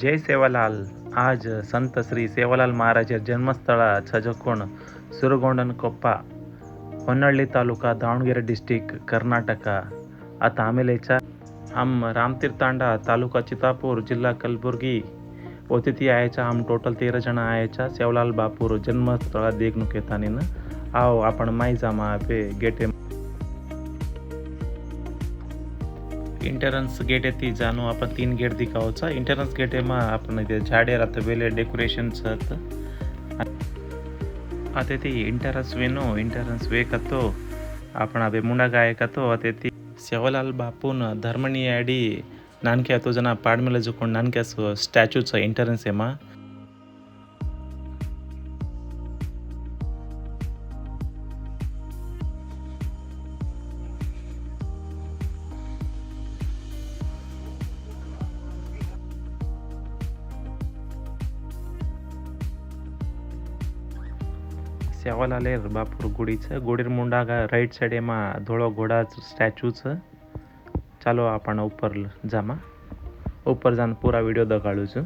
जय सेवालाल. आज संत श्री सेवालाल महाराज जन्मस्थಳ छजಕೋण ಸುರಗೊಂಡನಕೊಪ್ಪ ಹೊನ್ನಳ್ಳಿ तालुका दावणಗೆरे डिस्ट्रिक्ट कर्नाटक. आता आमेले हम रामतीर्थांडा तालुका चितापूर जिल्हा कलबुर्गी व तिथे यायच्या हम टोटल 13 जण यायच्या सेवालाल बापूर जन्मस्थळ देखणूक येताना आओ आपण माईजामा पे गेटे इंटरन्स गेट येते जाणू आपण 3 गेट दिखावचा. इंटरन्स गेट मा आपण इथे झाडे राहतं वेले डेकोरेशन्स आता ती इंटरन्स वे कतो आपण अबे मुंडा गाय कतो अते ती सेवालाल बापून धर्मणी आडी नानक्या तो जना पाडमेला जुकोण नानक्या स्टॅच्यूचं इंटरन्स एमा सेवालाल बापूर गुडीचं गोडीर मुंडा राईट साइड एमा धोळो घोडा स्टॅच्यूचं. चालो आपण ऊपर जामा ऊपर जाऊन पुरा व्हिडिओ दगाळूच.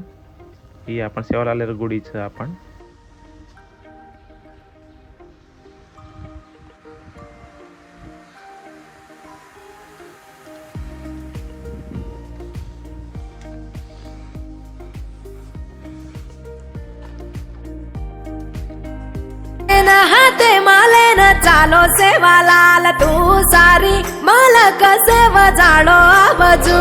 ही आपण सेवालाल गुडीचं आपण हाते मालेन चालो सेवालाल तू सारी मालक सेव जाणो आवाजू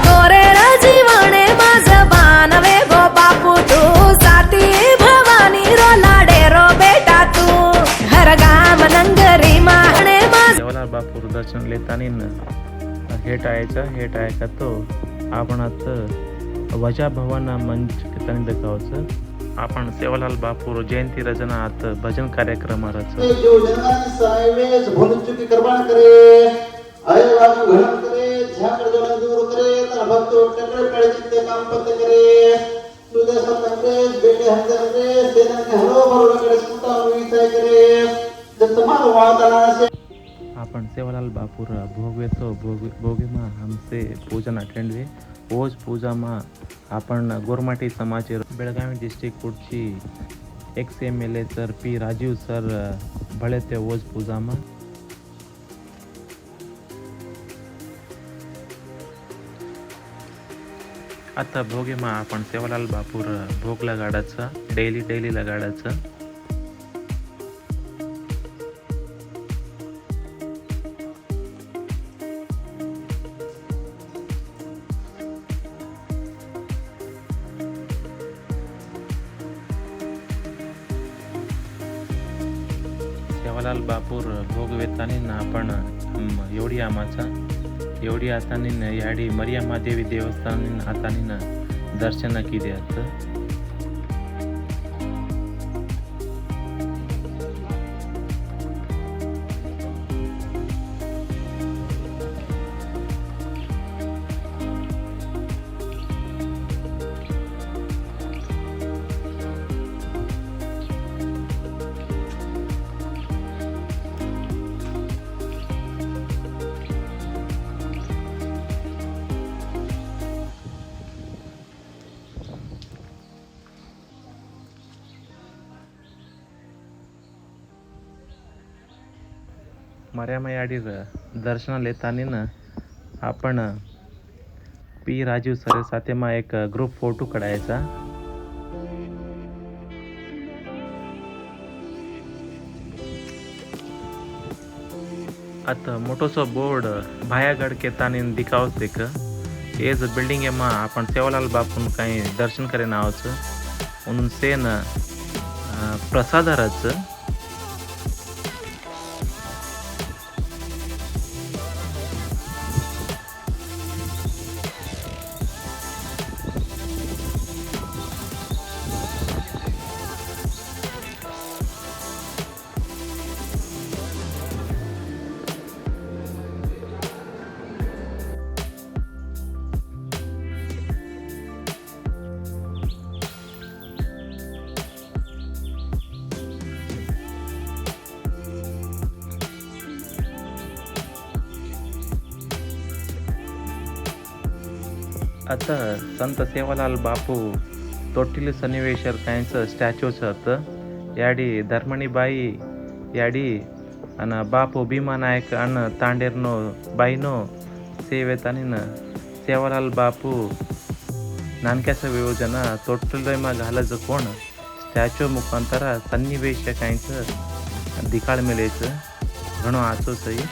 गोरे जीवने माझ बानवे गो बापू तू साती भवानी रो लाडे रो बेटा तू हर गाम नंगरी माहणे माझ सेवालाल बापूर दर्शन लेताना हेट आहे तो आपण आता वजा भवन मंच कितानी दखावचं. आपण सेवालाल बापूर जयंती रजनात भजन कार्यक्रम जो जनगण सायवेज भूलचुकी करबान करे आय वाजू घडण करे झाकर जोन दूर करे तर भक्त टकरे पळे चित्ते काम पत करे तुझे सब अंग्रेज बेटे हंदर अंग्रेज सेना के हरो भरो कडे सुटा विसाय करे जब तुम्हारा वादना से आपण सेवालाल बापूर भोगेमा हमसे पूजन अटेंड वे ओज पूजा मा आपण गोरमाटी समाज Belagavi district Kudachi XMLA sir P Rajiv sir भळे ते ओज पूजा मा आता भोगेमा आपण सेवालाल बापूर भोग लगाडाचा डेली लगाडाचा. सेवालाल बापूर भोग वेताना आपण एवढी आतानी याडी मरियम्मा देवी देवस्थान आतानी दर्शन किद्यात. मर्यामा याडीर दर्शन लेताना आपण पी राजीव सर साथे मा एक ग्रुप फोटो काढायचा. आता मोठोसो बोर्ड भायागड केतानी दिखावच एक एज बिल्डिंग एमा आपण सेवालाल बापून काही दर्शन करेन आहोत म्हणून सेन प्रसादराचं आता संत सेवालाल बापू तोटील सन्निवेशर त्यांचं स्टॅच्यू होतं याडी धर्मणीबाई याडी आणि बापू भीमा नायक आणि तांडेरनो बाईनो सेवेत आणि सेवालाल बापू नानक्याचं वियोजन तोटलयमा घालायचं कोण स्टॅच्यू मुखांतर सन्निवेश काहींचं दिकाळ मिळायचं घणो आचो सही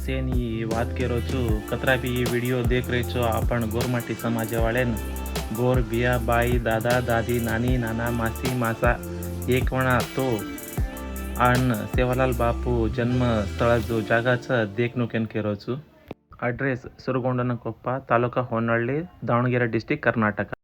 सेन ही बात करो छू कतरा भी ये वीडियो देख रहे छो आपण गोरमाटी समाज वाळेन गोर बिया बाई दादा दादी नानी नाना मासी मासा एकवणा तो आणि सेवालाल बापू जन्म स्थळ जो जागाचं देखणुकेन केरो छू अड्रेस सुरगोंडनಕೊಪ್ಪ तालुका होन्नಳ್ಳಿ दावणಗೆರೆ डिस्ट्रिक्ट कर्नाटक।